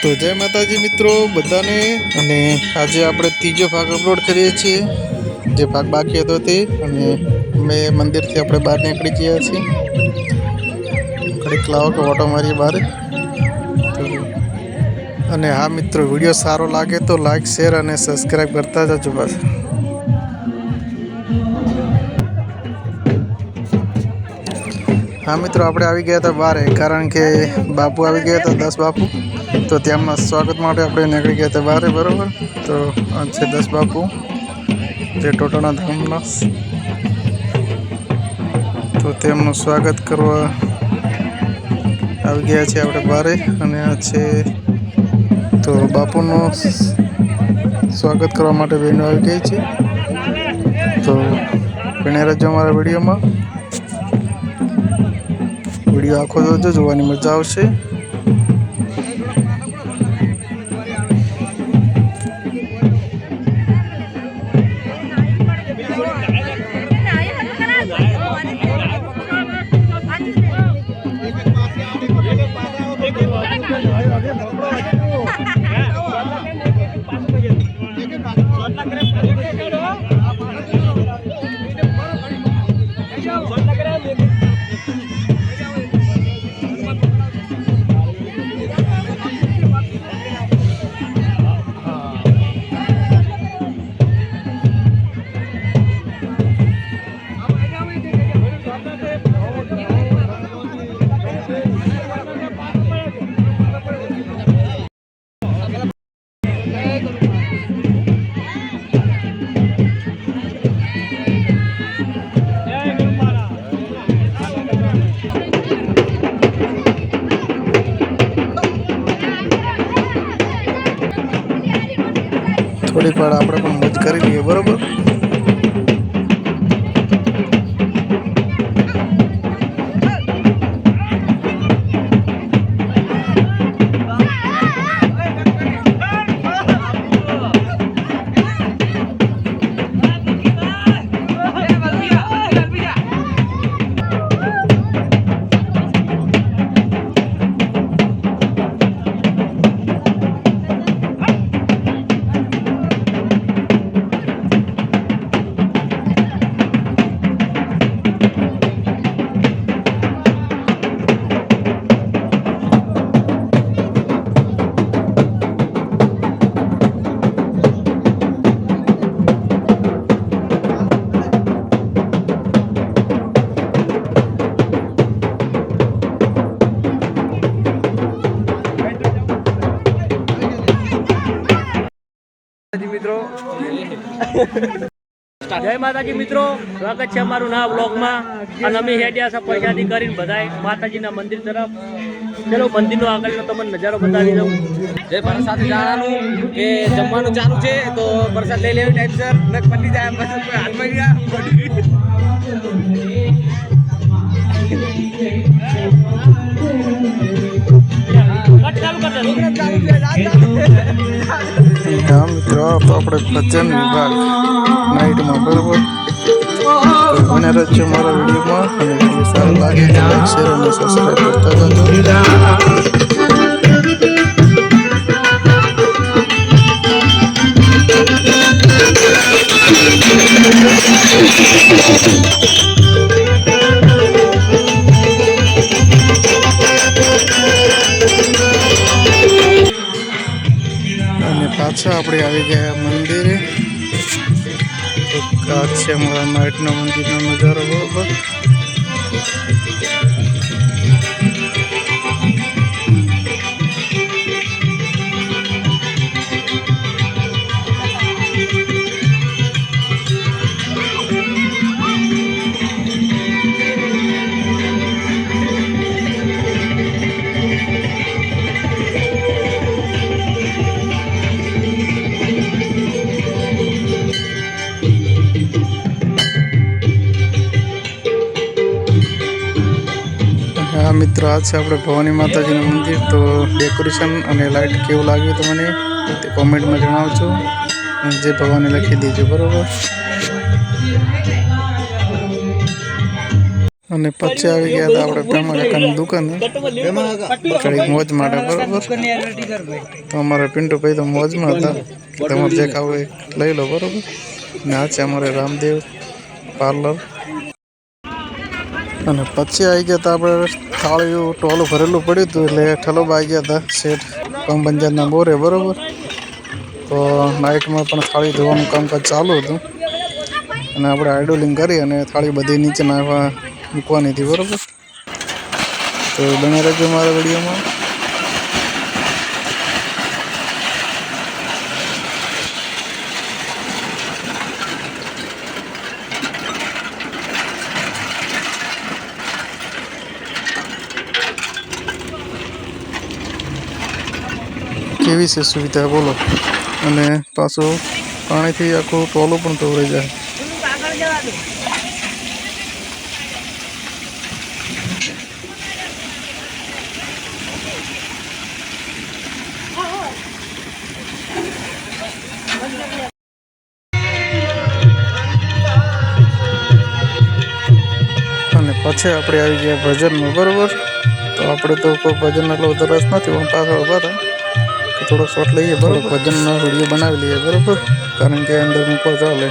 તો જય માતાજી મિત્રો બધાને। અને આજે આપણે ત્રીજો ભાગ અપલોડ કરીએ છીએ, જે ભાગ બાકી હતો તે। અને અમે મંદિરથી આપણે બહાર નીકળી ગયા છીએ। ઘડીક લાવો કે ઓટો મારીએ બહાર। અને હા મિત્રો, વિડીયો સારો લાગે તો લાઈક શેર અને સબસ્ક્રાઈબ કરતા જજો બસ। हाँ मित्रों, આપણે આવી ગયા હતા બહાર, કારણ કે બાપુ આવી ગયા હતા 10 બાપુ। તો તેમના સ્વાગત માટે આપણે નીકળી ગયા હતા બહાર, બરાબર। તો આ છે 10 બાપુ, જે ટોટાના ધામના। તો તેમનું સ્વાગત કરવા આવી ગયા છે આપણે બહાર। અને આ છે તો બાપુનું સ્વાગત કરવા માટે બહેનો આવી ગઈ છે। તો બને રહેજો અમારા વિડીયોમાં। વિડીયો આખો જોજો, જોવાની મજા આવશે। થોડીક વાર આપણે પણ મોજ કરી લઈએ, બરોબર। जय माताजी मित्रों, स्वागत है अमारू नवा ब्लॉग में। અને અમે હેડ્યા છે પ્રસાદી કરીને બધાય માતાજીના મંદિર તરફ। ચલો મંદિરનો આગળનો તમને નજારો બતાવી દઉં। જે પ્રસાદ જાણવાનું કે જમવાનું ચાલુ છે, તો પ્રસાદ લઈ લેવી ટાઈમસર, ને પતી જાય પછી કોઈ હાલમાં ગયા हाँ मित्रों, तो अपने भजन विभाग नाइट में, बराबर। तो बने रहो हमारा वीडियो में। और वीडियो सारा लगे तो लाइक शेयर और सब्सक्राइब करता पाछा આપણે આવી ગયા મંદિરે। તો આ છે અમારા નાઇટના મંદિરનો નજારો, બરોબર। हाँ मित्रों, आज से अपने भवानी माताजी मंदिर। तो डेकोरेशन और लाइट केवं लाग्યું તમને તે कॉमेंट में जणावजो। जय भवानी लखी दीजिए, बराबर। અને પછી આવી ગયા હતા આપણે પ્રેમા કાકાની દુકાને થોડીક મોજ માટે, બરોબર. તો અમારે પિન્ટુભાઈ તો મોજમાં હતા કે તમારે જે ખાવું એ લઈ લો, બરોબર. ને આ છે અમારે રામદેવ પાર્લર. અને પછી આવી ગયા હતા આપણે થાળીઓ ટોલું ભરેલું પડ્યું હતું એટલે ઠલોબા આવી ગયા હતા શેઠ કમબંજારના બોરે, બરોબર. તો નાઇટમાં પણ થાળી ધોવાનું કામકાજ ચાલુ હતું અને આપણે આઈડોલિંગ કરી અને થાળી બધી નીચે નાખવા મૂકવાની હતી, બરોબર. તો બને રહેજો મારા વિડીયોમાં. કેવી છે સુવિધા બોલો. અને પાછું પાણીથી આખું ટોલું પણ ધોવાઈ જાય. અને પછી આપણે આવી ગયા ભજનમાં, બરોબર. તો આપણે તો કોઈ ભજન એટલો બધો રસ નથી, પણ પાછળ ઉભા હતા કે થોડો શોટ લઈએ, બરોબર. ભજનનો વિડીયો બનાવી લઈએ, બરોબર, કારણ કે અંદર મૂકવા ચાલે.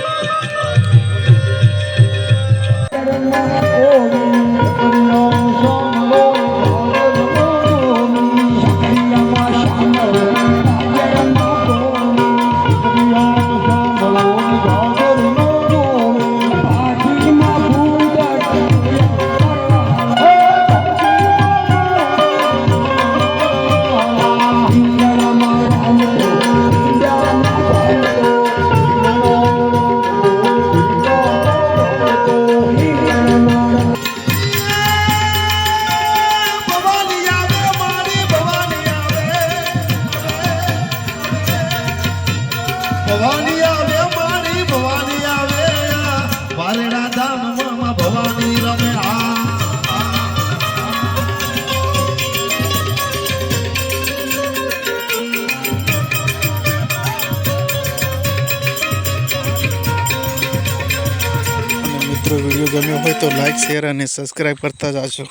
ભવાની આવે મારી ભવાની આવે વારેડા ધામમાં ભવાની રમે મિત્રો વિડીયો ગમ્યો હોય તો લાઈક, શેર અને સબસ્ક્રાઈબ કરતા જાજો.